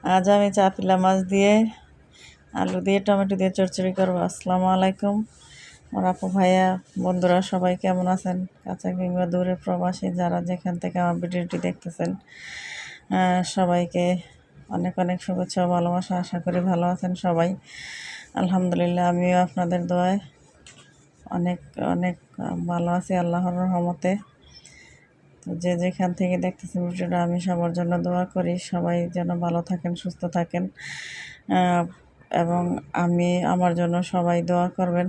আজ আমি চাপিলা মাছ দিয়ে আলু দিয়ে টমেটো দিয়ে চচ্চড়ি করবো। আসসালামু আলাইকুম আমার আপু ভাইয়া বন্ধুরা, সবাই কেমন আছেন? কাছে কিংবা দূরে প্রবাসী যারা যেখান থেকে আমার ভিডিওটি দেখতেছেন, সবাইকে অনেক অনেক শুভেচ্ছা ও ভালোবাসা। আশা করি ভালো আছেন সবাই। আলহামদুলিল্লাহ, আমিও আপনাদের দোয়ায় অনেক অনেক ভালো আছি আল্লাহর রহমতে। তো যে যেখান থেকে দেখতেছেন ভিডিওটা, আমি সবার জন্য দোয়া করি সবাই যেন ভালো থাকেন, সুস্থ থাকেন, এবং আমার জন্য সবাই দোয়া করবেন।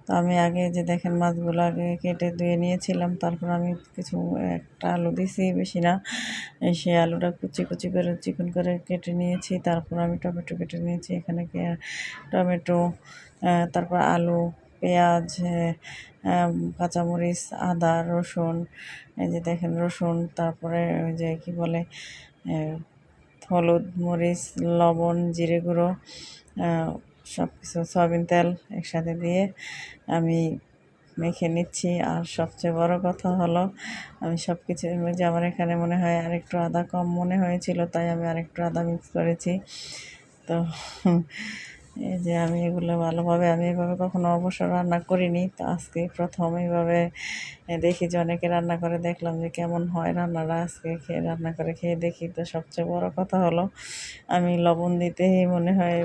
তো আমি আগে যে দেখেন মাছগুলো আগে কেটে ধুয়ে নিয়েছিলাম, তারপর আমি একটা আলু দিছি, বেশি না। সেই আলুটা কুচি কুচি করে চিকন করে কেটে নিয়েছি। তারপর আমি টমেটো কেটে নিয়েছি। এখানে টমেটো, তারপর আলু, পেঁয়াজ, কাঁচামরিচ, আদা, রসুন, এই যে দেখেন রসুন, তারপরে ওই যে কী বলে হলুদ, মরিচ, লবণ, জিরে গুঁড়ো, সব কিছু সয়াবিন তেল একসাথে দিয়ে আমি মেখে নিচ্ছি। আর সবচেয়ে বড় কথা হলো, আমি সব কিছু যে আমার এখানে মনে হয় আরেকটু আদা কম মনে হয়েছিল, তাই আমি আরেকটু আদা মিক্স করেছি। তো এই যে আমি এগুলো ভালোভাবে, আমি এভাবে কখনো অবশ্য রান্না করিনি। তো আজকে প্রথম এইভাবে দেখি যে অনেকে রান্না করে, দেখলাম যে কেমন হয় রান্নাটা। আজকে রান্না করে খেয়ে দেখি। তো সবচেয়ে বড় কথা হলো, আমি লবণ দিতেই মনে হয়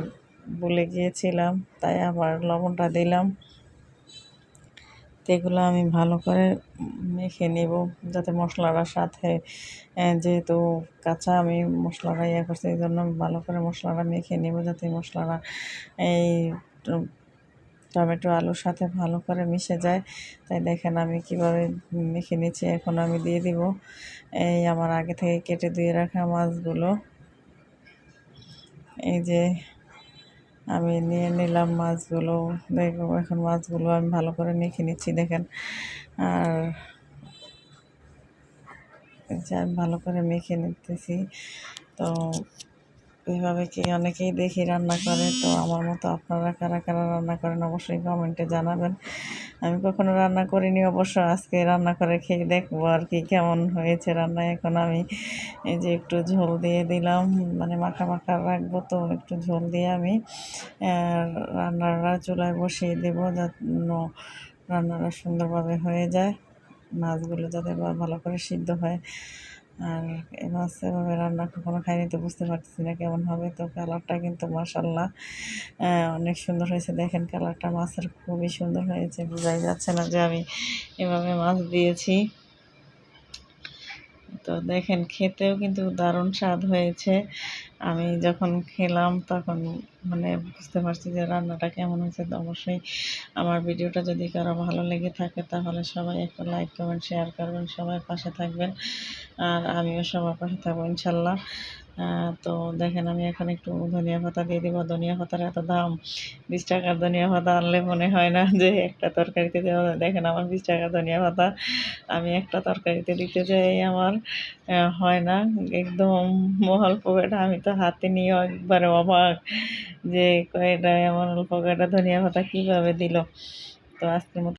ভুলে গিয়েছিলাম, তাই আবার লবণটা দিলাম। তো এগুলো আমি ভালো করে মেখে নেব, যাতে মশলাটার সাথে, যেহেতু কাঁচা আমি মশলাটা করছি, এই জন্য ভালো করে মশলাটা মেখে নেব, যাতে মশলাটা এই টমেটো আলুর সাথে ভালো করে মিশে যায়। তাই দেখেন আমি কিভাবে মেখে নিচ্ছি। এখন আমি দিয়ে দিব এই আমার আগে থেকে কেটে ধুয়ে রাখা মাছগুলো। এই যে আমি নিয়ে নিলাম মাছগুলো। দেখো এখন মাছগুলো আমি ভালো করে মেখে নিচ্ছি, দেখেন। আর যে আমি ভালো করে মেখে নিতেছি। তো এইভাবে অনেকেই দেখি রান্না করে। তো আমার মতো আপনারা কারা কারা রান্না করেন অবশ্যই কমেন্টে জানাবেন। আমি কখনো রান্না করিনি অবশ্য, আজকে রান্না করে খেয়ে দেখবো আর কি কেমন হয়েছে রান্না। এখন আমি এই যে একটু ঝোল দিয়ে দিলাম, মানে মাখা মাখা রাখবো, তো একটু ঝোল দিয়ে আমি রান্নাটা চুলায় বসিয়ে দেবো, যাতে রান্নাটা সুন্দরভাবে হয়ে যায়, মাছগুলো যাতে ভালো করে সিদ্ধ হয়। আর এই মাছ এভাবে রান্না কখনো খাইনি, তো বুঝতে পারতেছি না কেমন হবে। তো কালারটা কিন্তু মাশাআল্লাহ অনেক সুন্দর হয়েছে। দেখেন কালারটা মাছের খুবই সুন্দর হয়েছে, বোঝাই যাচ্ছে না যে আমি এভাবে মাছ দিয়েছি। তো দেখেন খেতেও কিন্তু দারুণ স্বাদ হয়েছে। আমি যখন খেলাম তখন মানে বুঝতে পারছি যে রান্নাটা কেমন হয়েছে। তো অবশ্যই আমার ভিডিওটা যদি কারো ভালো লেগে থাকে, তাহলে সবাই একটা লাইক, কমেন্ট, শেয়ার করবেন, সবাই পাশে থাকবেন। আর আমিও সবার পাশে থাকবো ইনশাল্লাহ। তো দেখেন আমি এখন একটু ধনিয়া পাতা দিয়ে দিব। ধনিয়া পাতার এত দাম, 20 টাকার ধনিয়া পাতা আনলে মনে হয় না যে একটা তরকারিতে দেওয়া যায়। দেখেন আমার 20 টাকার ধনিয়া পাতা আমি একটা তরকারিতে দিতে যাই, আমার হয় না। একদম অল্প কয়টা, আমি তো হাতে নিয়েও একবারে অবাক যে কয়টা এমন অল্প কয়টা ধনিয়া পাতা কীভাবে দিল। তো আজকের মতো